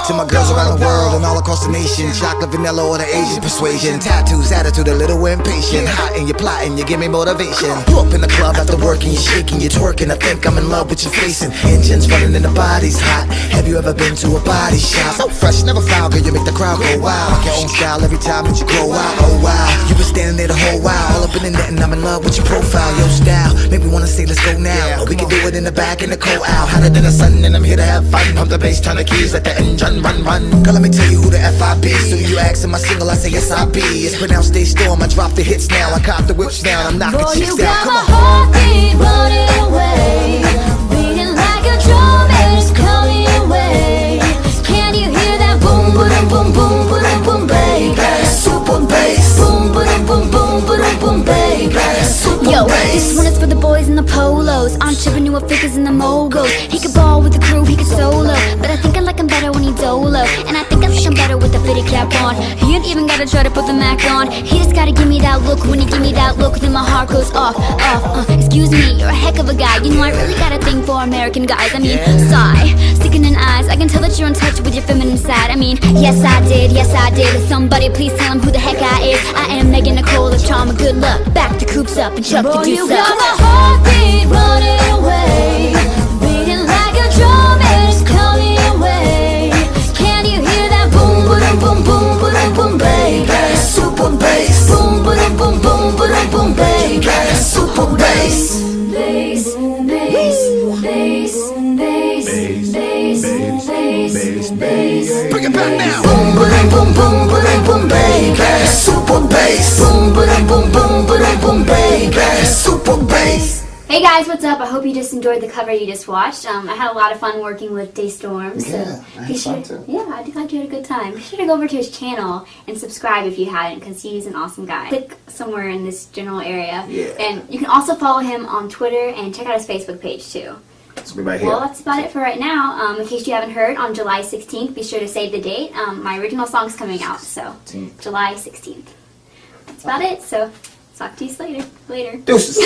To my girls around the world and all across the nation, chocolate, vanilla, or the Asian persuasion. Tattoos, attitude, a little impatient. Hot and you're plotting, you give me motivation. You up in the club after working, you're shaking, you're twerking. I think I'm in love with your facing. Engines running and the body's hot. Have you ever been to a body shop? So fresh, never foul, girl, you make the crowd go wild. Like your own style every time that you grow out. Oh wow, you been standing there the whole while. All up in the net and I'm in love with your profile. Your style, make me wanna say let's go now. Or we can do it in the back in the cold out. Hotter than the sun and I'm here to have fun. Pump the bass, turn the keys, let the engine run, run. Girl, let me tell you who the F.I.B. So you asking my single, I say yes I be. It's pronounced Stay Storm, I drop the hits now. I cop the whips now, I'm knocking Boy, chicks you down. got Come my on. heartbeat running away, beating like a drum and it's coming your way. Can you hear that boom, boom, boom, boom, boom, boom, baby? Super bass. Boom, boom, boom, boom, boom, boom, baby. Yo, this one is for the boys in the polos, entrepreneur figures in the moguls. He could ball with the crew, he could solo, but I think I like him better when he's dolo. And I think I like him better with the fitted cap on. He ain't even gotta try to put the Mac on. He just gotta give me that look. When he give me that look, then my heart goes off, off. Excuse me, you're a heck of a guy. You know I really got a thing for American guys. I mean, sigh, sickening eyes. I can tell that you're in touch with your feminine side. I mean, yes I did, yes I did. Somebody please tell him who the heck I is. I am Megan Nicole of Trauma. Good luck, back the coops up and chuck the deuce up. You got my heartbeat running away, beating like a drum and it's coming your way. Can you hear that boom, boom, boom, boom, boom, boom, baby? Super bass. Boom, boom, boom, boom, boom, boom, baby. Super bass. Bass, bass, bass, bass, bass, bass, bass. Bring it back now. Boom, boom, boom, boom, boom, boom, baby. Super bass. Boom, boom, boom, boom, boom, boom, baby. Super bass. Hey guys, what's up? I hope you just enjoyed the cover you just watched. I had a lot of fun working with Stay Storm. So Yeah, I had be fun sure, too. Yeah, I think you had a good time. Be sure to go over to his channel and subscribe if you hadn't, because he's an awesome guy. Click somewhere in this general area. Yeah. And you can also follow him on Twitter and check out his Facebook page too. It's me right here. Well, that's about it for right now. In case you haven't heard, on July 16th, be sure to save the date. My original song's coming out, so 16th. July 16th. That's about it, so talk to you later. Deuces.